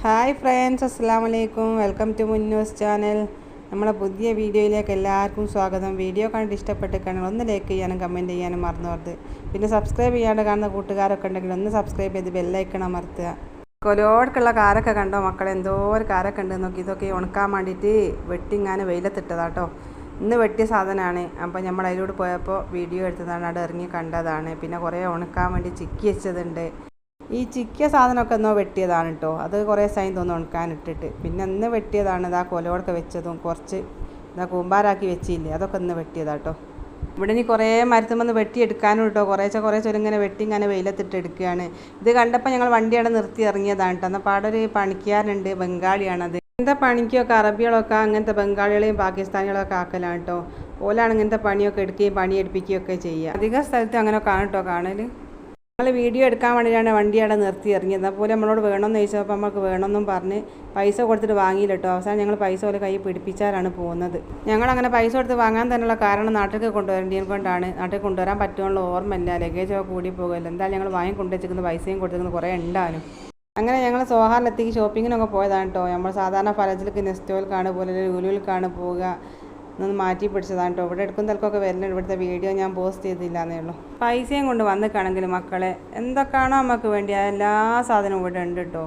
Hi friends, അസ്സലാമു അലൈക്കും. Welcome to മുന്നൂസ് ചാനൽ. നമ്മളെ പുതിയ വീഡിയോയിലേക്ക് എല്ലാവർക്കും സ്വാഗതം. വീഡിയോ കണ്ടിട്ട് ഇഷ്ടപ്പെട്ടിട്ടാണെങ്കിൽ ഒന്ന് ലൈക്ക് ചെയ്യാനും കമൻറ്റ് ചെയ്യാനും മറന്നു. പിന്നെ സബ്സ്ക്രൈബ് ചെയ്യാണ്ട് കാണുന്ന കൂട്ടുകാരൊക്കെ ഉണ്ടെങ്കിൽ ഒന്ന് സബ്സ്ക്രൈബ് ചെയ്ത് ബെല്ലൈക്കൺ അമർത്തുക. കൊലോടുക്കുള്ള കാരൊക്കെ കണ്ടോ മക്കളെ? എന്തോ ഒരു കാരൊക്കെ ഉണ്ട് നോക്കി. ഇതൊക്കെ ഉണക്കാൻ വേണ്ടിയിട്ട് വെട്ടിങ്ങാനും വെയിലത്തിട്ടതാട്ടോ. ഇന്ന് വെട്ടിയ സാധനമാണ്. അപ്പോൾ നമ്മൾ അതിലൂടെ പോയപ്പോൾ വീഡിയോ എടുത്തതാണ്, അവിടെ ഇറങ്ങി കണ്ടതാണ്. പിന്നെ കുറേ ഉണക്കാൻ വേണ്ടി ചിക്കി വെച്ചതുണ്ട്. ഈ ചിക്കിയ സാധനമൊക്കെ എന്നോ വെട്ടിയതാണ് കേട്ടോ. അത് കുറേ സൈൻ തോന്നുന്നു ഉണക്കാനിട്ടിട്ട്. പിന്നെ ഇന്ന് വെട്ടിയതാണ്. ഇതാ കൊലോടൊക്കെ വെച്ചതും കുറച്ച് ഇതാ കൂമ്പാരാക്കി വെച്ചില്ലേ, അതൊക്കെ ഇന്ന് വെട്ടിയതാട്ടോ. ഇവിടെ ഇനി കുറേ മരത്തുമെന്ന് വെട്ടിയെടുക്കാനും കേട്ടോ. കുറേശ്ശെ ഇങ്ങനെ വെട്ടി ഇങ്ങനെ വെയിലത്തിട്ട് എടുക്കുകയാണ്. ഇത് കണ്ടപ്പോൾ ഞങ്ങൾ വണ്ടിയുടെ നിർത്തി ഇറങ്ങിയതാണ് കേട്ടോ. എന്നാൽ പാടൊരു പണിക്കാരുണ്ട്, ബംഗാളിയാണത്. ഇങ്ങനത്തെ പണിക്കൊക്കെ അറബികളൊക്കെ അങ്ങനത്തെ ബംഗാളികളെയും പാകിസ്ഥാനികളൊക്കെ ആക്കലാണ് കേട്ടോ. ഓലാണ് ഇങ്ങനത്തെ പണിയൊക്കെ എടുക്കുകയും പണിയെടുപ്പിക്കുകയൊക്കെ ചെയ്യുക. അധിക സ്ഥലത്ത് അങ്ങനെ കാണട്ടോ കാണൽ. ഞങ്ങൾ വീഡിയോ എടുക്കാൻ വേണ്ടിയിട്ടാണ് വണ്ടി അവിടെ നിർത്തി ഇറങ്ങിയത്. അതുപോലെ നമ്മളോട് വേണമെന്ന് ചോദിച്ചപ്പോൾ നമുക്ക് വേണമെന്നും പറഞ്ഞ് പൈസ കൊടുത്തിട്ട് വാങ്ങിയില്ല കേട്ടോ. അവസാനം ഞങ്ങൾ പൈസ പോലെ കൈ പിടിപ്പിച്ചാലാണ് പോകുന്നത്. ഞങ്ങളങ്ങനെ പൈസ കൊടുത്ത് വാങ്ങാൻ തന്നെയുള്ള കാരണം നാട്ടിലേക്ക് കൊണ്ടുവരേണ്ടത് കൊണ്ടാണ്. നാട്ടിൽ കൊണ്ടുവരാൻ പറ്റുമെന്നുള്ള ഓർമ്മയില്ല. ലഗേജൊക്കെ കൂടി പോകുമല്ലോ. എന്തായാലും ഞങ്ങൾ വാങ്ങി കൊണ്ടുവച്ചിരിക്കുന്ന പൈസയും കൊടുത്തിരിക്കുന്നത് കുറേ ഉണ്ടാനും. അങ്ങനെ ഞങ്ങൾ സോഹാറിലെത്തേക്ക് ഷോപ്പിങ്ങിനൊക്കെ പോയതാണ് കേട്ടോ. നമ്മൾ സാധാരണ ഫലജിലേക്ക് നെസ്റ്റോയിൽക്കാണ് പോലെ ലുലുവിൽക്കാണ് പോവുക. ഒന്ന് മാറ്റി പിടിച്ചതാണ് കേട്ടോ. ഇവിടെ എടുക്കുന്ന തിരക്കൊക്കെ വരുന്നുണ്ട്. ഇവിടുത്തെ വീഡിയോ ഞാൻ പോസ്റ്റ് ചെയ്തില്ല എന്നേ ഉള്ളൂ. പൈസയും കൊണ്ട് വന്നിക്കാണെങ്കിൽ മക്കളെ എന്തൊക്കെയാണോ നമുക്ക് വേണ്ടി എല്ലാ സാധനവും ഇവിടെ ഉണ്ട് കേട്ടോ.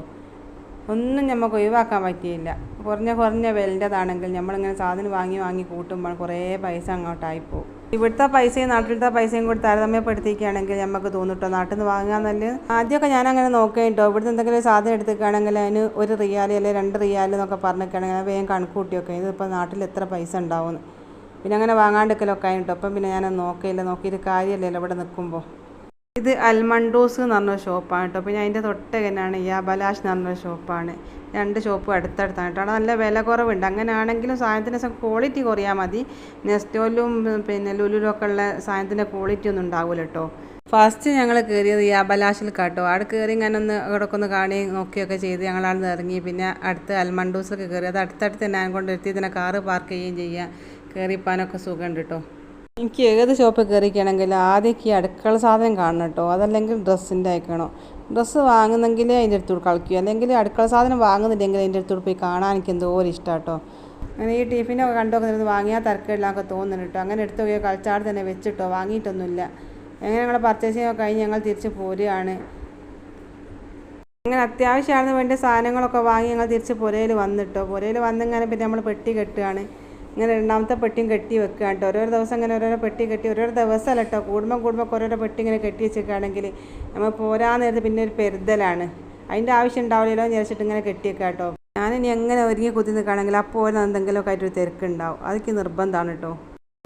ഒന്നും നമുക്ക് ഒഴിവാക്കാൻ പറ്റിയില്ല. കുറഞ്ഞ വിലൻ്റെതാണെങ്കിൽ നമ്മളിങ്ങനെ സാധനം വാങ്ങി കൂട്ടുമ്പോൾ കുറേ പൈസ അങ്ങോട്ടായിപ്പോവും. ഇവിടുത്തെ പൈസയും നാട്ടിലത്തെ പൈസയും കൂടി താരതമ്യപ്പെടുത്തിക്കുകയാണെങ്കിൽ നമുക്ക് തോന്നിട്ടോ നാട്ടിൽ നിന്ന് വാങ്ങാൻ നല്ലത്. ആദ്യമൊക്കെ ഞാനങ്ങനെ നോക്കേട്ടോ. ഇവിടുത്തെ എന്തെങ്കിലും സാധനം എടുത്തിക്കുകയാണെങ്കിൽ അതിന് 1 റിയാൽ അല്ലെങ്കിൽ 2 റിയാൽ എന്നൊക്കെ പറഞ്ഞിരിക്കുകയാണെങ്കിൽ വേഗം കണക്ക് കൂട്ടിയൊക്കെ ഇതിപ്പോൾ നാട്ടിൽ എത്ര പൈസ ഉണ്ടാവുമെന്ന്. പിന്നെ അങ്ങനെ വാങ്ങാണ്ടിരിക്കലൊക്കെ ആയിട്ടോ. അപ്പം പിന്നെ ഞാനത് നോക്കിയിട്ട് കാര്യമില്ലല്ലോ ഇവിടെ നിൽക്കുമ്പോൾ. ഇത് അൽമണ്ടൂസ് എന്ന് പറഞ്ഞൊരു ഷോപ്പാണ് കേട്ടോ. പിന്നെ അതിൻ്റെ തൊട്ടകനാണ് യാബലാഷ് എന്ന് പറഞ്ഞൊരു ഷോപ്പാണ്. 2 ഷോപ്പും അടുത്തടുത്താണ് കേട്ടോ. അവിടെ നല്ല വില കുറവുണ്ട്. അങ്ങനെയാണെങ്കിലും സാധനത്തിൻ്റെ ക്വാളിറ്റി കുറയാൽ മതി. നെസ്റ്റോയിലും പിന്നെ ലുലുലൊക്കെ ഉള്ള സാധനത്തിൻ്റെ ക്വാളിറ്റി ഒന്നും ഉണ്ടാവില്ല കേട്ടോ. ഫസ്റ്റ് ഞങ്ങൾ കയറിയത് യാബലാഷിൽ കേട്ടോ. അവിടെ കയറി ഇങ്ങനെ അവിടെ ഒന്ന് കാണി നോക്കിയൊക്കെ ചെയ്ത് ഞങ്ങളവിടെ ഇറങ്ങി. പിന്നെ അടുത്ത് അൽമണ്ടൂസിലൊക്കെ കയറി. അത് അടുത്തടുത്ത് തന്നെ ഞാൻ കൊണ്ടെത്തി തന്നെ കാറ് പാർക്ക് ചെയ്യുകയും ചെയ്യാം. കയറിപ്പാനൊക്കെ സുഖമുണ്ട് കേട്ടോ. എനിക്ക് ഏത് ഷോപ്പ് കയറിക്കുകയാണെങ്കിൽ ആദ്യമൊക്കെ അടുക്കള സാധനം കാണണം കേട്ടോ. അതല്ലെങ്കിൽ ഡ്രസ്സിൻ്റെ അയക്കണം. ഡ്രസ്സ് വാങ്ങുന്നെങ്കിൽ അതിൻ്റെ അടുത്തോട് കളിക്കുക, അല്ലെങ്കിൽ അടുക്കള സാധനം വാങ്ങുന്നില്ലെങ്കിൽ അതിൻ്റെ അടുത്തോട് പോയി കാണാൻ എനിക്ക് എന്തോ ഒരു ഇഷ്ടം കേട്ടോ. അങ്ങനെ ഈ ടിഫിനൊക്കെ കണ്ടൊക്കെ നിന്ന് വാങ്ങിയാൽ തിരക്കില്ലാന്നൊക്കെ തോന്നുന്നു കേട്ടോ. അങ്ങനെ എടുത്ത് പോയി കളിച്ചാട് തന്നെ വെച്ചിട്ടോ, വാങ്ങിയിട്ടൊന്നുമില്ല. അങ്ങനെ ഞങ്ങൾ പർച്ചേസിങ് ഒക്കെ കഴിഞ്ഞ് ഞങ്ങൾ തിരിച്ച് പോരുകയാണ്. അങ്ങനെ അത്യാവശ്യമാണെന്ന് വേണ്ട സാധനങ്ങളൊക്കെ വാങ്ങി ഞങ്ങൾ തിരിച്ച് പുരയിൽ വന്നിട്ടോ. പുരയിൽ വന്നിങ്ങനെ പിന്നെ നമ്മൾ പെട്ടി കെട്ടുകയാണ്. ഇങ്ങനെ 2ാമത്തെ പെട്ടിയും കെട്ടി വെക്കുക കേട്ടോ. ഓരോ ദിവസം ഇങ്ങനെ ഓരോരോ പെട്ടി കെട്ടി ഓരോ ദിവസമല്ല കേട്ടോ. കൂടുമ്പോൾ ഓരോരോ പെട്ടി ഇങ്ങനെ കെട്ടി വെച്ചിരിക്കുകയാണെങ്കിൽ നമ്മൾ പോരാൻ നേരത്ത് പിന്നെ ഒരു പെരുതലാണ്. അതിൻ്റെ ആവശ്യം ഉണ്ടാവില്ലല്ലോ എന്ന് വിചാരിച്ചിട്ട് ഇങ്ങനെ കെട്ടി വെക്കുക കേട്ടോ. ഞാനിനി എങ്ങനെ ഒരുങ്ങി കുത്തി നിൽക്കുകയാണെങ്കിൽ അപ്പോൾ എന്തെങ്കിലുമൊക്കെ ആയിട്ടൊരു തിരക്കുണ്ടാവും. അതൊക്കെ നിർബന്ധമാണ് കേട്ടോ.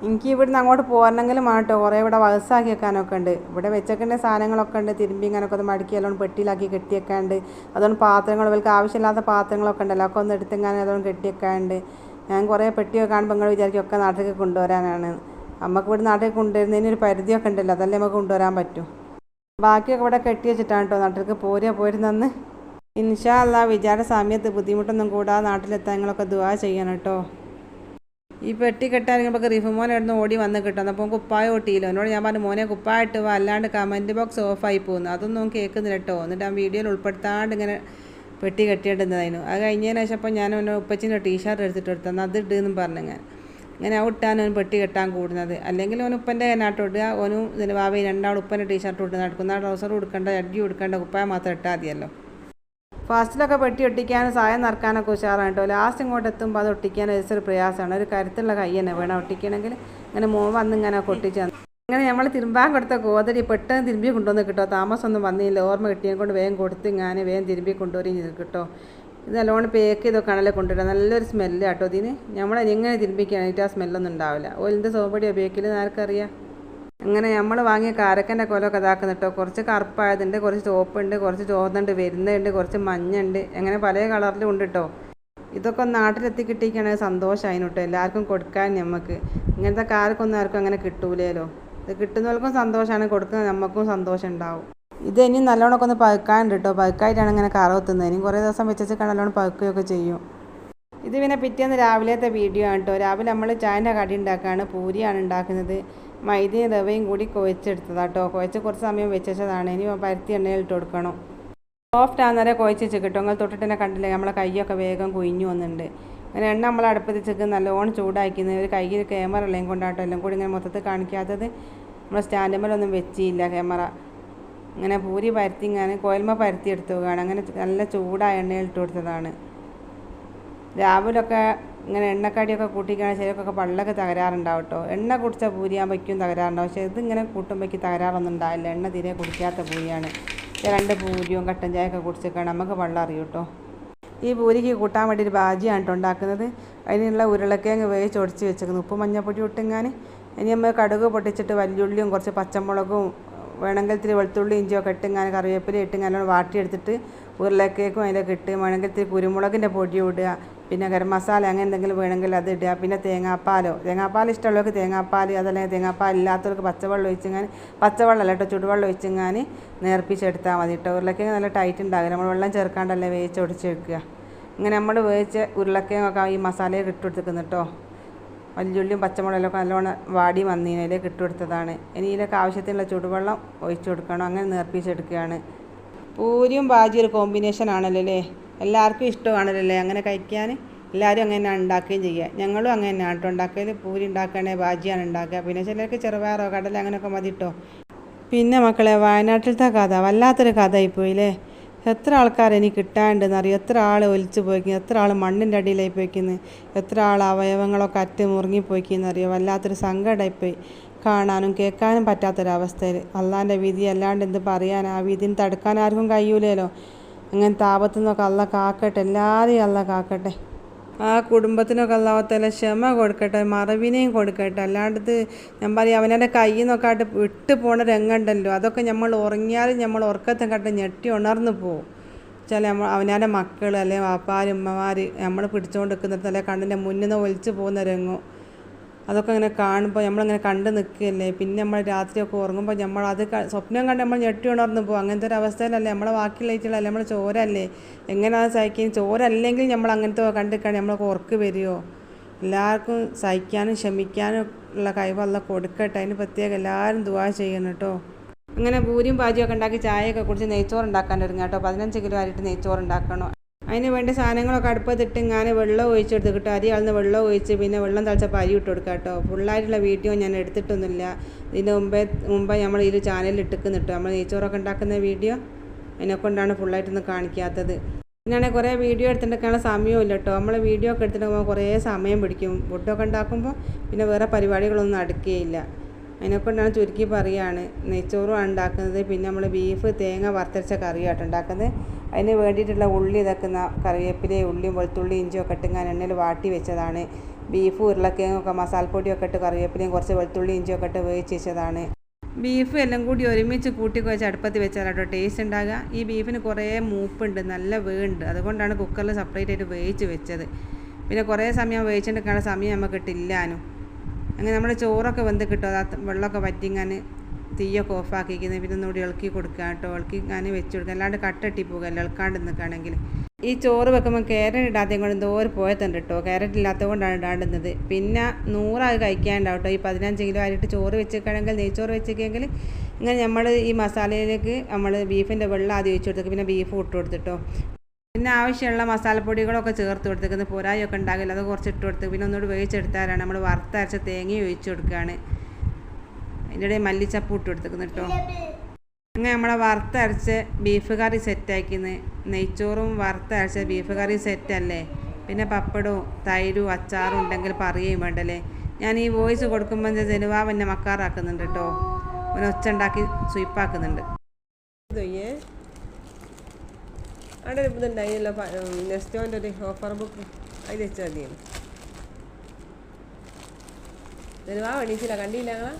എനിക്ക് ഇവിടുന്ന് അങ്ങോട്ട് പോരണമെങ്കിലും കേട്ടോ കുറേ ഇവിടെ വകസാക്കി വെക്കാനൊക്കെ ഉണ്ട്. ഇവിടെ വെച്ചേക്കേണ്ട സാധനങ്ങളൊക്കെ ഉണ്ട്. തിരുമ്പി ഇങ്ങനെയൊക്കെ ഒന്ന് മടക്കി അതുകൊണ്ട് പെട്ടിയിലാക്കി കെട്ടി വെക്കാണ്ട്. അതുകൊണ്ട് പാത്രങ്ങൾ ഇവർക്ക് ആവശ്യമില്ലാത്ത പാത്രങ്ങളൊക്കെ ഉണ്ടല്ലോ, ഒക്കെ ഒന്ന് എടുത്തെങ്ങനെ അതുകൊണ്ട് കെട്ടി വെക്കാണ്ട്. ഞാൻ കുറേ പെട്ടിയൊക്കെ കാണുമ്പോൾ നിങ്ങൾ വിചാരിക്കും ഒക്കെ നാട്ടിലേക്ക് കൊണ്ടുവരാനാണ്. നമുക്ക് ഇവിടെ നാട്ടിലേക്ക് കൊണ്ടുവരുന്നതിന് ഒരു പരിധിയൊക്കെ ഉണ്ടല്ലോ, അതല്ലേ നമുക്ക് കൊണ്ടുവരാൻ പറ്റും. ബാക്കിയൊക്കെ ഇവിടെ കെട്ടി വെച്ചിട്ടാണ് കേട്ടോ നാട്ടിലേക്ക് പോരുന്നന്ന്. ഇൻഷാ അല്ലാഹ് വിചാര സമയത്ത് ബുദ്ധിമുട്ടൊന്നും കൂടാതെ നാട്ടിലെത്താൻ നിങ്ങളൊക്കെ ദുആ ചെയ്യണം കേട്ടോ. ഈ പെട്ടി കെട്ടാൻ റിഫുമോനായിരുന്നു ഓടി വന്ന് കിട്ടും. അപ്പോൾ കുപ്പായ ഒട്ടിയില്ലോ. എന്നോട് ഞാൻ പറഞ്ഞു മോനെ കുപ്പായിട്ട് പോവാ, അല്ലാണ്ട് കമൻറ്റ് ബോക്സ് ഓഫായി പോകുന്നു. അതൊന്നും കേൾക്കുന്നില്ല കേട്ടോ. എന്നിട്ട് ആ വീഡിയോയിൽ ഉൾപ്പെടുത്താണ്ട് ഇങ്ങനെ പെട്ടി കെട്ടിയിടുന്നതായിരുന്നു. അത് കഴിഞ്ഞതിന് ശേഷം അപ്പോൾ ഞാൻ അവൻ്റെ ഉപ്പച്ചിൻ്റെ ടീഷർട്ട് എടുത്തിട്ട് എന്നാൽ അത് ഇട്ടെന്നും പറഞ്ഞിങ്ങനെ ഇങ്ങനെ ഇട്ടാണ് അവൻ പെട്ടി കെട്ടാൻ കൂടുന്നത്. അല്ലെങ്കിൽ അവൻ ഉപ്പൻ്റെ കനാട്ട് ഇടുക, ഓനും ഇതിന് വാവയും 2 ഉപ്പൻ്റെ ടീഷർട്ട് ഇട്ട് നടക്കുന്ന ട്രൗസർ കൊടുക്കേണ്ട, അടി കൊടുക്കേണ്ട, കുപ്പായ മാത്രം ഇട്ടാൽ മതിയല്ലോ. ഫസ്റ്റിലൊക്കെ പെട്ടി ഒട്ടിക്കാനും സായം നിറക്കാനൊക്കെ ഉഷാറാണ് കേട്ടോ. ലാസ്റ്റ് ഇങ്ങോട്ട് എത്തുമ്പോൾ അത് ഒട്ടിക്കാൻ ഒരു പ്രയാസമാണ്. ഒരു കരുത്തുള്ള കൈ തന്നെ വേണം ഒട്ടിക്കണമെങ്കിൽ. ഇങ്ങനെ വന്ന് ഇങ്ങനെ ഒട്ടിച്ച് അങ്ങനെ നമ്മൾ തിരുമ്പാൻ കൊടുത്ത ഗോതരി പെട്ടെന്ന് തിരുമ്പി കൊണ്ടുവന്ന് കിട്ടോ. താമസമൊന്നും വന്നില്ല. ഓർമ്മ കിട്ടിയെ കൊണ്ട് വേഗം കൊടുത്ത് ഞാൻ വേഗം തിരുമ്പി കൊണ്ടുവരികയും ചെയ്ത് കിട്ടോ. ഇത് നല്ലോണം പേക്ക് ചെയ്തൊക്കെ ആണല്ലോ കൊണ്ടുവരിക. നല്ലൊരു സ്മെല്ല് കേട്ടോ ഇതിന്. എങ്ങനെ തിരുമ്പിക്കുകയാണെങ്കിൽ ആ സ്മെല്ലൊന്നും ഉണ്ടാവില്ല. എന്ത് സോപ്പടി ഉപയോഗിക്കൽ ആർക്കറിയാം. അങ്ങനെ നമ്മൾ വാങ്ങിയ കാരക്കൻ്റെ കൊലമൊക്കെ ഇതാക്കുന്ന കേട്ടോ. കുറച്ച് കറുപ്പായതുണ്ട്, കുറച്ച് ചോപ്പുണ്ട്, കുറച്ച് ചോന്നുണ്ട്, വരുന്നുണ്ട്, കുറച്ച് മഞ്ഞുണ്ട്, അങ്ങനെ പല കളറിലും ഉണ്ട് കേട്ടോ. ഇതൊക്കെ നാട്ടിലെത്തി കിട്ടിയിരിക്കുകയാണെങ്കിൽ സന്തോഷമായിരുന്നു കേട്ടോ. എല്ലാവർക്കും കൊടുക്കാൻ നമുക്ക്. ഇങ്ങനത്തെ കാരക്കൊന്നും ആർക്കും അങ്ങനെ കിട്ടൂലല്ലോ. ഇത് കിട്ടുന്നവർക്കും സന്തോഷമാണ്, കൊടുക്കുന്നത് നമുക്കും സന്തോഷം ഉണ്ടാവും. ഇത് ഇനി നല്ലോണമൊക്കെ ഒന്ന് പഴുക്കാനുണ്ട് കേട്ടോ. പഴുക്കായിട്ടാണ് ഇങ്ങനെ കറവത്തുന്നത്. ഇനി കുറേ ദിവസം വെച്ചാൽ നല്ലോണം പഴുക്കുകയൊക്കെ ചെയ്യും. ഇത് പിന്നെ പിറ്റേന്ന് രാവിലത്തെ വീഡിയോ ആണ് കേട്ടോ. രാവിലെ നമ്മൾ ചായൻ്റെ കടി ഉണ്ടാക്കുകയാണ്. പൂരിയാണ് ഉണ്ടാക്കുന്നത്. മൈദയും റവയും കൂടി കുഴച്ചെടുത്തതാണ് കേട്ടോ. കുഴച്ച് കുറച്ച് സമയം വെച്ചതാണ്. ഇനി പരുത്തി എണ്ണയിലിട്ട് കൊടുക്കണം. സോഫ്റ്റ് ആകുന്നവരെ കുഴച്ച് കിട്ടും. നിങ്ങൾ തൊട്ടിട്ട് തന്നെ കണ്ടില്ലേ, നമ്മളെ കൈയൊക്കെ വേഗം കുഴിഞ്ഞു വന്നിട്ടുണ്ട്. അങ്ങനെ എണ്ണ നമ്മൾ അടുപ്പത്ത് വെച്ച് നല്ലോണം ചൂടാക്കുന്നത്. ഒരു കയ്യിൽ ക്യാമറ ഉള്ളതും കൊണ്ടാട്ടോ എല്ലാം കൂടി ഇങ്ങനെ മൊത്തത്തിൽ കാണിക്കാത്തത്. നമ്മൾ സ്റ്റാൻഡുമ്മലൊന്നും വെച്ചില്ല ക്യാമറ. ഇങ്ങനെ പൂരി പരത്തി ഇങ്ങനെ കോയൽമ പരത്തി എടുത്തു പോവുകയാണ്. അങ്ങനെ നല്ല ചൂടായ എണ്ണയിൽ ഇട്ട് കൊടുത്തതാണ്. രാവിലൊക്കെ ഇങ്ങനെ എണ്ണക്കടിയൊക്കെ കൂട്ടിക്കാണ് ശരിയൊക്കെ പള്ളൊക്കെ തകരാറുണ്ടാവും കേട്ടോ. എണ്ണ കുടിച്ച പൂരിയാകുമ്പോൾ വയ്ക്കും തകരാറുണ്ടാവും. പക്ഷേ ഇതിങ്ങനെ കൂട്ടുമ്പോഴേക്ക് തകരാറൊന്നും ഉണ്ടാവില്ല. എണ്ണ തീരെ കുടിക്കാത്ത പൂരിയാണ്. 2 പൂരിയും കട്ടൻ ചായയൊക്കെ കുടിച്ചേക്കാണ് നമുക്ക് വെള്ളം അറിയും കേട്ടോ. ഈ പൂരിക്ക് കൂട്ടാൻ വേണ്ടി ഒരു ബാജിയാണ് കേട്ടോ ഉണ്ടാക്കുന്നത്. അതിനുള്ള ഉരുളക്കിഴങ്ങ് വേവിച്ച് ഒടിച്ച് വെച്ചേക്കുന്നു. ഉപ്പ് മഞ്ഞപ്പൊടി ഇട്ടിങ്ങാൻ. ഇനി നമ്മൾ കടുക് പൊട്ടിച്ചിട്ട് വലിയുള്ളിയും കുറച്ച് പച്ചമുളകും വേണമെങ്കിൽ ഇത്തിരി വെളുത്തുള്ളി ഇഞ്ചിയൊക്കെ ഇട്ടിങ്ങനെ കറിവേപ്പില ഇട്ടിങ്ങനെ വാട്ടിയെടുത്തിട്ട് ഉരുളക്കിഴങ്ങും അതിലൊക്കെ ഇട്ട് വേണമെങ്കിൽ ഇത്തിരി കുരുമുളകിൻ്റെ പൊടി ഇടുക. പിന്നെ ഗരം മസാല അങ്ങനെ എന്തെങ്കിലും വേണമെങ്കിൽ അത് ഇടുക. പിന്നെ തേങ്ങാപ്പാൽ ഇഷ്ടമുള്ളവർക്ക് തേങ്ങാപ്പാൽ, അതല്ലെങ്കിൽ തേങ്ങാപ്പാൽ ഇല്ലാത്തവർക്ക് പച്ചവെള്ളം ഒഴിച്ചിങ്ങനെ, പച്ചവെള്ളം അല്ല കേട്ടോ, ചുടുവെള്ളം ഒഴിച്ചിങ്ങനെ നേർപ്പിച്ചെടുത്താൽ മതി കേട്ടോ. ഉരുളക്കിഴങ്ങ് നല്ല ടൈറ്റ് ഉണ്ടാകില്ല. നമ്മൾ വെള്ളം ചേർക്കാണ്ടല്ലേ വേവിച്ച് ഒടിച്ചെടുക്കുക. ഇങ്ങനെ നമ്മൾ വേവിച്ച ഉരുളക്കിഴങ്ങൊക്കെ ഈ മസാലയിൽ ഇട്ടുകൊടുത്തിരിക്കുന്നു കേട്ടോ. വലിയുള്ളിയും പച്ചമുളകൊക്കെ നല്ലോണം വാടി വന്നതിലേക്ക് ഇട്ടുകൊടുത്തതാണ്. ഇനി ഇതിലേക്ക് ആവശ്യത്തിനുള്ള ചുടുവെള്ളം ഒഴിച്ചു കൊടുക്കണം. അങ്ങനെ നേർപ്പിച്ചെടുക്കുകയാണ്. പൂരിയും ബാജിയും ഒരു കോമ്പിനേഷൻ ആണല്ലോ അല്ലേ, എല്ലാവർക്കും ഇഷ്ടമാണല്ലോ അല്ലേ അങ്ങനെ കഴിക്കാൻ. എല്ലാവരും അങ്ങനെ ഉണ്ടാക്കുകയും ചെയ്യുക. ഞങ്ങളും അങ്ങനെ തന്നെയാണ് കേട്ടോ ഉണ്ടാക്കൽ. പൂരി ഉണ്ടാക്കുകയാണെങ്കിൽ ബാജിയാണ് ഉണ്ടാക്കുക. പിന്നെ ചിലർക്ക് ചെറുപയറോ കടല അങ്ങനെയൊക്കെ മതി കേട്ടോ. പിന്നെ മക്കളെ, വയനാട്ടിലത്തെ കഥ വല്ലാത്തൊരു കഥയായിപ്പോയില്ലേ. എത്ര ആൾക്കാർ എനിക്ക് കിട്ടാണ്ടെന്ന് അറിയാം. എത്ര ആൾ ഒലിച്ചു പോയിക്കുന്നു, എത്ര ആൾ മണ്ണിൻ്റെ അടിയിലായി പോയിക്കുന്നു, എത്ര ആൾ അവയവങ്ങളൊക്കെ അറ്റ് മുറുങ്ങിപ്പോയിക്കുന്നറിയോ. വല്ലാത്തൊരു സങ്കടമായിപ്പോയി. കാണാനും കേൾക്കാനും പറ്റാത്തൊരവസ്ഥയിൽ. അള്ളാൻ്റെ വിധി അല്ലാണ്ട് എന്ത് പറയാൻ. ആ വിധിന് തടുക്കാൻ ആർക്കും കഴിയൂലല്ലോ. അങ്ങനത്തെ ആപത്തു നിന്നൊക്കെ അള്ള കാക്കട്ടെ. എല്ലാവരെയും അള്ള കാക്കട്ടെ. ആ കുടുംബത്തിനൊക്കെ അള്ളാഹുത്തആല ക്ഷമ കൊടുക്കട്ടെ, മറവിനെയും കൊടുക്കട്ടെ. അല്ലാണ്ടത് ഞാൻ പറയും, അവനവൻ്റെ കയ്യിൽ നിന്നൊക്കെ ആയിട്ട് വിട്ട് പോണ രംഗമുണ്ടല്ലോ, അതൊക്കെ നമ്മൾ ഉറങ്ങിയാലും നമ്മൾ ഉറക്കത്തെ കണ്ട് ഞെട്ടി ഉണർന്നു പോകും. വെച്ചാൽ അവനവൻ്റെ മക്കൾ അല്ലെങ്കിൽ വാപ്പാർ ഉമ്മമാർ നമ്മൾ പിടിച്ചുകൊണ്ട് നിൽക്കുന്നിടത്ത് അല്ലെങ്കിൽ കണ്ണിൻ്റെ മുന്നിൽ നിന്ന് ഒലിച്ച് പോകുന്ന രംഗം, അതൊക്കെ ഇങ്ങനെ കാണുമ്പോൾ നമ്മളിങ്ങനെ കണ്ട് നിൽക്കുകയല്ലേ. പിന്നെ നമ്മൾ രാത്രിയൊക്കെ ഉറങ്ങുമ്പോൾ നമ്മൾ അത് സ്വപ്നം കണ്ട് നമ്മൾ ഞെട്ടി ഉണർന്നു പോകും. അങ്ങനത്തെ ഒരു അവസ്ഥയിലല്ലേ നമ്മളെ ബാക്കിയുള്ളതല്ലേ, നമ്മൾ ചോരല്ലേ. എങ്ങനെയാണ് സഹിക്കും. ചോരല്ലെങ്കിൽ നമ്മൾ അങ്ങനത്തെ കണ്ടിട്ടാണ് നമ്മൾക്ക് ഉറക്ക് വരുമോ. എല്ലാവർക്കും സഹിക്കാനും ക്ഷമിക്കാനും ഉള്ള കഴിവല്ല കൊടുക്കട്ടെ. അതിന് പ്രത്യേകം എല്ലാവരും ദുആ ചെയ്യണം കേട്ടോ. അങ്ങനെ പൂരിയും ബാജിയൊക്കെ ഉണ്ടാക്കി ചായയൊക്കെ കുടിച്ച് നെയ്ച്ചോറ് ഉണ്ടാക്കാൻ ഒരുങ്ങുക കേട്ടോ. 15 കിലോ അരിയിട്ട് നെയ്ച്ചോറ് ഉണ്ടാക്കണം. അതിന് വേണ്ടി സാധനങ്ങളൊക്കെ അടുപ്പത്തിട്ട് ഇങ്ങനെ വെള്ളം ഒഴിച്ചെടുത്ത് കിട്ടും. അരി അളന്ന് വെള്ളം ഒഴിച്ച് പിന്നെ വെള്ളം തളിച്ചപ്പോൾ അരി ഇട്ട് കൊടുക്കുക കേട്ടോ. ഫുള്ളായിട്ടുള്ള വീഡിയോ ഞാൻ എടുത്തിട്ടൊന്നുമില്ല. ഇതിൻ്റെ മുമ്പേ നമ്മൾ ഈ ചാനലിൽ ഇട്ടിക്കുന്നു കേട്ടോ. നമ്മൾ നെയ്ച്ചോറൊക്കെ ഉണ്ടാക്കുന്ന വീഡിയോ അതിനെക്കൊണ്ടാണ് ഫുള്ളായിട്ടൊന്നും കാണിക്കാത്തത്. പിന്നാണെങ്കിൽ കുറേ വീഡിയോ എടുത്തിട്ടുള്ള സമയമില്ല കേട്ടോ. നമ്മൾ വീഡിയോ ഒക്കെ എടുത്തിട്ടുമ്പോൾ കുറേ സമയം പിടിക്കും. ഫുഡൊക്കെ ഉണ്ടാക്കുമ്പോൾ പിന്നെ വേറെ പരിപാടികളൊന്നും നടക്കുകയില്ല. അതിനെക്കൊണ്ടാണ് ചുരുക്കി പറയുകയാണ്. നെയ്ച്ചോറും ഉണ്ടാക്കുന്നത്. പിന്നെ നമ്മൾ ബീഫ് തേങ്ങ വറുത്തരച്ച കറിയായിട്ട് ഉണ്ടാക്കുന്നത്. അതിന് വേണ്ടിയിട്ടുള്ള ഉള്ളി ഇതൊക്കുന്ന കറിവേപ്പിലയും ഉള്ളിയും വെളുത്തുള്ളി ഇഞ്ചിയൊക്കെ ഇട്ട് ഞാൻ എണ്ണയിൽ വാട്ടി വെച്ചതാണ്. ബീഫ് ഉരുളക്കിഴങ്ങൊക്കെ മസാലപ്പൊടിയൊക്കെ ഇട്ട് കറിവേപ്പിലയും കുറച്ച് വെളുത്തുള്ളി ഇഞ്ചിയൊക്കെ ഇട്ട് വേവിച്ച് വെച്ചതാണ്. ബീഫ് എല്ലാം കൂടി ഒരുമിച്ച് കൂട്ടി കുഴച്ച് അടുപ്പത്ത് വെച്ചാൽ കേട്ടോ ടേസ്റ്റ് ഉണ്ടാകുക. ഈ ബീഫിന് കുറേ മൂപ്പുണ്ട്, നല്ല വേവുണ്ട്. അതുകൊണ്ടാണ് കുക്കറിൽ സെപ്പറേറ്റ് ആയിട്ട് വേവിച്ച് വെച്ചത്. പിന്നെ കുറേ സമയം വേവിച്ചിട്ടുള്ള സമയം നമുക്ക് കിട്ടില്ലാനും. അങ്ങനെ നമ്മൾ ചോറൊക്കെ വെന്ത് കിട്ടും. അത് വെള്ളമൊക്കെ വറ്റിങ്ങാൻ തീയൊക്കെ ഓഫാക്കിക്കുന്നത്. പിന്നെ ഒന്നുകൂടി ഇളക്കി കൊടുക്കുക കേട്ടോ. ഇളക്കി ഞാൻ വെച്ച് കൊടുക്കുക. അല്ലാണ്ട് കട്ടട്ടി പോകുക ഇളക്കാണ്ട് നിൽക്കുകയാണെങ്കിൽ. ഈ ചോറ് വെക്കുമ്പോൾ ക്യാരറ്റ് ഇടാത്തതും കൊണ്ട് എന്തോ ഒരു പോയത്തുണ്ട് കേട്ടോ. ക്യാരറ്റ് ഇല്ലാത്തത് കൊണ്ടാണ് ഇടാണ്ടുന്നത്. പിന്നെ 100 കഴിക്കാനുണ്ടാവും കേട്ടോ. ഈ 15 കിലോ അരിയിട്ട് ചോറ് വെച്ചിരിക്കുകയാണെങ്കിൽ, നെയ്ച്ചോറ് വെച്ചിരിക്കുകയെങ്കിൽ ഇങ്ങനെ നമ്മൾ ഈ മസാലയിലേക്ക് നമ്മൾ ബീഫിൻ്റെ വെള്ളം ആദ്യം ഒഴിച്ച് കൊടുത്തേക്ക്. പിന്നെ ബീഫ് ഇട്ട് കൊടുത്തിട്ടോ. പിന്നെ ആവശ്യമുള്ള മസാലപ്പൊടികളൊക്കെ ചേർത്ത് കൊടുത്തേക്കുന്നത്. പോരായൊക്കെ ഉണ്ടാകില്ല, അത് കുറച്ച് ഇട്ട് കൊടുത്ത് പിന്നെ ഒന്നുകൂടി വേവിച്ചെടുത്താലാണ് നമ്മൾ വറുത്തരച്ച തേങ്ങയും ഒഴിച്ച് കൊടുക്കുകയാണ്. അതിൻ്റെ ഇടയിൽ മല്ലിച്ചപ്പ് ഇട്ട് കൊടുത്തേക്കുന്നു കേട്ടോ. അങ്ങനെ നമ്മളെ വറുത്തരച്ച് ബീഫ് കറി സെറ്റാക്കുന്നത്. നെയ്ച്ചോറും വറുത്തരച്ച ബീഫ് കറി സെറ്റല്ലേ. പിന്നെ പപ്പടവും തൈരും അച്ചാറും ഉണ്ടെങ്കിൽ പറയുകയും വേണ്ടല്ലേ. ഞാൻ ഈ വോയിസ് കൊടുക്കുമ്പോൾ ജനുവാവ് എന്നെ മക്കാറാക്കുന്നുണ്ട് കേട്ടോ. ഒരു ഒച്ച ഉണ്ടാക്കി സ്വീപ്പാക്കുന്നുണ്ട്. അവിടെ ഇതുണ്ടായില്ലോ നെസ്റ്റോൻ്റെ ഒരു ഓഫർ ബുക്ക്, അതിൽ വെച്ചാൽ മതിയാണ്. ജനുവാവ് എണീച്ചില്ല, കണ്ടില്ല ഞങ്ങളാ.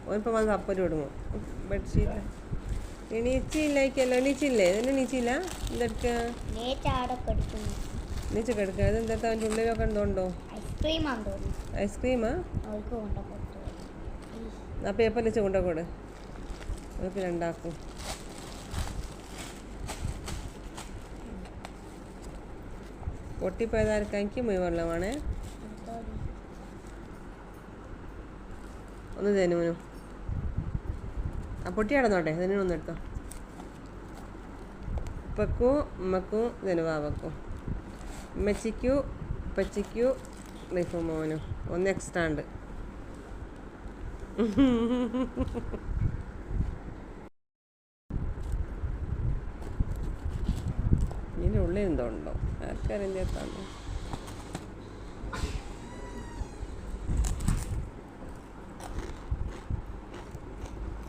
ഓനിപ്പോൾ വന്ന് കപ്പല് വിടുമോ ബെഡ്ഷീറ്റ് എണീച്ചില്ലായിക്കല്ലോ. എണീച്ചില്ലേ? ഇതിന് എണീച്ചില്ല. എന്തെടുക്കുക എണീച്ച് കിടക്കുക. ഇതെന്താ അവൻ്റെ ഉള്ളിലൊക്കെ എന്തോണ്ടോ? ഐസ്ക്രീമാ? ആ പേപ്പർ വെച്ച് കൊണ്ടുപോട്. അത് പിന്നെ ഉണ്ടാക്കും. പൊട്ടിപ്പോയതായിരിക്കും. എനിക്ക് മുഴുവെള്ളമാണ്. ഒന്ന് ജനുവിനും ആ പൊട്ടി അടന്നോട്ടെ. ജനുവിനൊന്നും എടുത്തോ. ഉപ്പക്കും ഉമ്മക്കും ജനുവാവക്കും, ഉമ്മച്ചിക്കും ഉപ്പച്ചിക്കും ലൈഫും മോനും ഒന്ന് എക്സ്ട്രാ ഉണ്ട്. ഇതിൻ്റെ ഉള്ളിൽ എന്തോ ഉണ്ടോ ആർക്കറിയാൻ ചേർത്താണ്.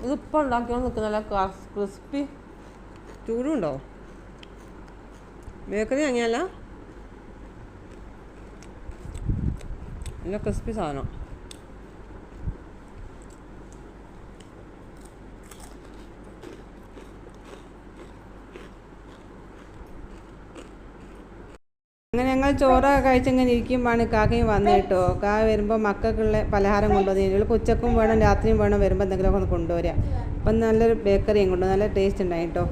ഇതിപ്പോൾ ഉണ്ടാക്കിയോണ്ട് നിൽക്കുന്നല്ല ക്രിസ്പി. ചൂടുണ്ടോ? ബേക്കറി വാങ്ങിയല്ല, നല്ല ക്രിസ്പി സാധനം. അങ്ങനെ ഞങ്ങൾ ചോറൊക്കെ കഴിച്ചങ്ങനെ ഇരിക്കുമ്പോഴാണ് കാക്കയും വന്നു കേട്ടോ. കാക്ക വരുമ്പോൾ മക്കൾക്കുള്ള പലഹാരം കൊണ്ടുവന്നു. ഇവൾക്ക് ഉച്ചക്കും വേണം രാത്രിയും വേണം വരുമ്പോൾ എന്തെങ്കിലുമൊക്കെ ഒന്ന് കൊണ്ടുവരിക. അപ്പം നല്ലൊരു ബേക്കറിയും കൊണ്ടു, നല്ല ടേസ്റ്റ് ഉണ്ടായി കേട്ടോ.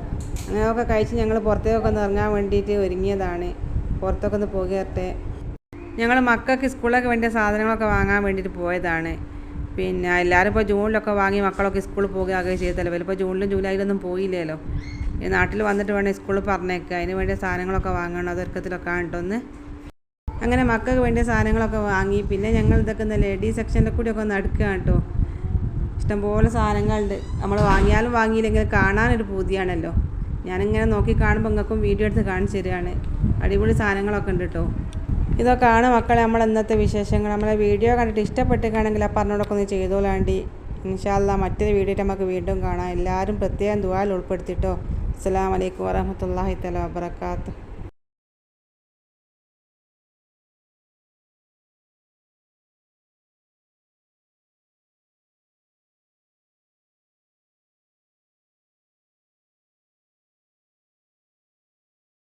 അങ്ങനെയൊക്കെ കഴിച്ച് ഞങ്ങൾ പുറത്തേക്കൊക്കെ ഒന്ന് ഇറങ്ങാൻ വേണ്ടിയിട്ട് ഒരുങ്ങിയതാണ്. പുറത്തൊക്കെ ഒന്ന് പോകട്ടെ. ഞങ്ങൾ മക്കൾക്ക് സ്കൂളിലൊക്കെ വേണ്ടിയ സാധനങ്ങളൊക്കെ വാങ്ങാൻ വേണ്ടിയിട്ട് പോയതാണ്. പിന്നെ എല്ലാവരും ഇപ്പോൾ ജൂണിലൊക്കെ വാങ്ങി മക്കളൊക്കെ സ്കൂളിൽ പോകുകയൊക്കെ ചെയ്തല്ലോ. ഇപ്പോൾ ജൂണിലും ജൂലൈയിലൊന്നും പോയില്ലല്ലോ. ഈ നാട്ടിൽ വന്നിട്ട് വേണം സ്കൂളിൽ പറഞ്ഞേക്കുക. അതിന് വേണ്ടിയ സാധനങ്ങളൊക്കെ വാങ്ങണം. അതൊരുക്കത്തിലൊക്കെ ആയിട്ടൊന്ന് അങ്ങനെ മക്കൾക്ക് വേണ്ടിയ സാധനങ്ങളൊക്കെ വാങ്ങി. പിന്നെ ഞങ്ങൾ ഇതൊക്കെ ഒന്ന് ലേഡീസ് സെക്ഷനിൽ കൂടിയൊക്കെ ഒന്ന് അടുക്കുകയാണ് കേട്ടോ. ഇഷ്ടംപോലെ സാധനങ്ങളുണ്ട്. നമ്മൾ വാങ്ങിയാലും വാങ്ങിയില്ലെങ്കിൽ കാണാനൊരു പൂതിയാണല്ലോ. ഞാനിങ്ങനെ നോക്കി കാണുമ്പോൾ നിങ്ങൾക്കും വീഡിയോ എടുത്ത് കാണിച്ചു തരികയാണ്. അടിപൊളി സാധനങ്ങളൊക്കെ ഉണ്ട് കേട്ടോ. ഇതൊക്കെയാണ് മക്കളെ നമ്മൾ ഇന്നത്തെ വിശേഷങ്ങൾ. നമ്മളെ വീഡിയോ കണ്ടിട്ട് ഇഷ്ടപ്പെട്ടിട്ടാണെങ്കിൽ ആ പറഞ്ഞോടൊക്കെ ഒന്ന് ചെയ്തോളാണ്ടി. ഇൻഷാ അല്ലാ മറ്റൊരു വീഡിയോ നമുക്ക് വീണ്ടും കാണാം. എല്ലാവരും പ്രത്യേകം ദുആയിൽ ഉൾപ്പെടുത്തിട്ടോ. അസ്സലാമു അലൈക്കും വറഹ്മത്തുള്ളാഹി തആല വബറകാതുഹു.